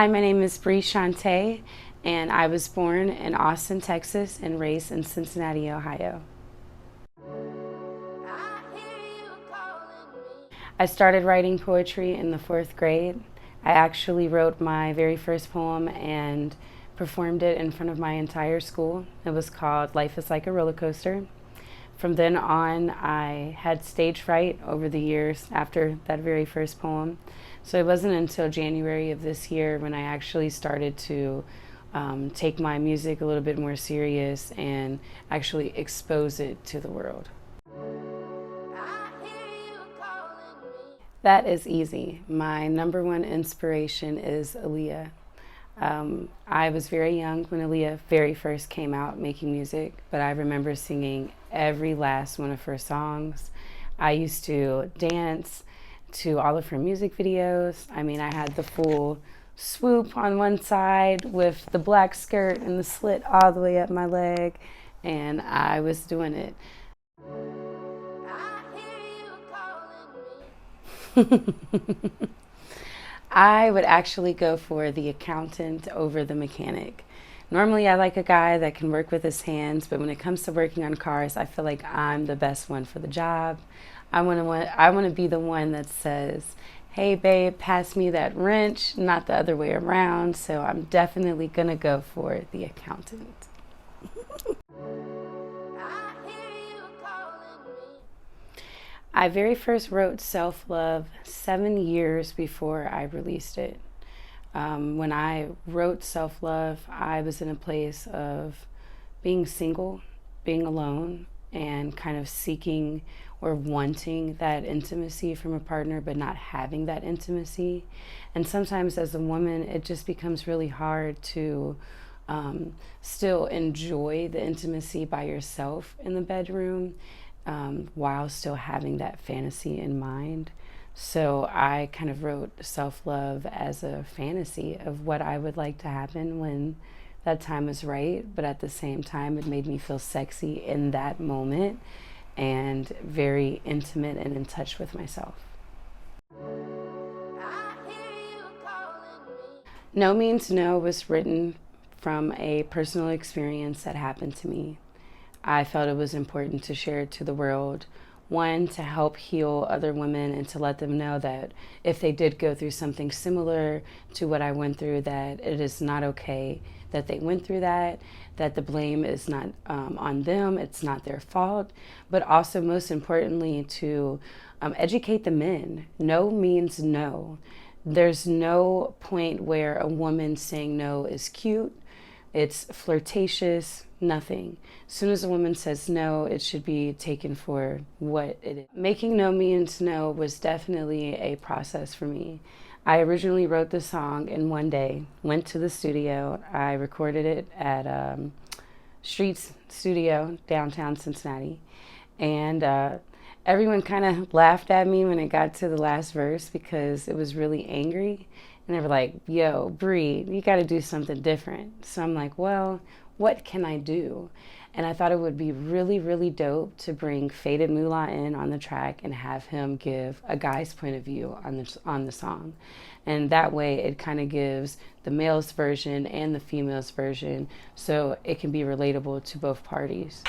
Hi, my name is Bri Chantee, and I was born in Austin, Texas, and raised in Cincinnati, Ohio. I started writing poetry in the fourth grade. I actually wrote my very first poem and performed it in front of my entire school. It was called Life is Like a Roller Coaster. From then on, I had stage fright over the years after that very first poem. So it wasn't until January of this year when I actually started to take my music a little bit more serious and actually expose it to the world. That is easy. My number one inspiration is Aaliyah. I was very young when Aaliyah very first came out making music, but I remember singing every last one of her songs. I used to dance to all of her music videos. I mean, I had the full swoop on one side with the black skirt and the slit all the way up my leg, and I was doing it. I would actually go for the accountant over the mechanic. Normally, I like a guy that can work with his hands, but when it comes to working on cars, I feel like I'm the best one for the job. I want to be the one that says, "Hey, babe, pass me that wrench," not the other way around. So I'm definitely gonna go for the accountant. I very first wrote Self Love 7 years before I released it. When I wrote Self Love, I was in a place of being single, being alone, and kind of seeking or wanting that intimacy from a partner, but not having that intimacy. And sometimes as a woman, it just becomes really hard to still enjoy the intimacy by yourself in the bedroom while still having that fantasy in mind. So I kind of wrote self-love as a fantasy of what I would like to happen when that time is right, but at the same time it made me feel sexy in that moment and very intimate and in touch with myself. No Means No was written from a personal experience that happened to me. I felt it was important to share it to the world. One, to help heal other women and to let them know that if they did go through something similar to what I went through, that it is not okay that they went through that the blame is not on them, it's not their fault, but also most importantly to educate the men. No means no. There's no point where a woman saying no is cute, it's flirtatious, nothing. As soon as a woman says no, it should be taken for what it is. Making No Means No was definitely a process for me. I originally wrote the song in one day, went to the studio. I recorded it at Streets Studio, downtown Cincinnati. And everyone kind of laughed at me when it got to the last verse because it was really angry. And they were like, "Yo, Bri, you got to do something different." So I'm like, well, what can I do? And I thought it would be really, really dope to bring Faded Moolah in on the track and have him give a guy's point of view on the song. And that way it kind of gives the male's version and the female's version so it can be relatable to both parties.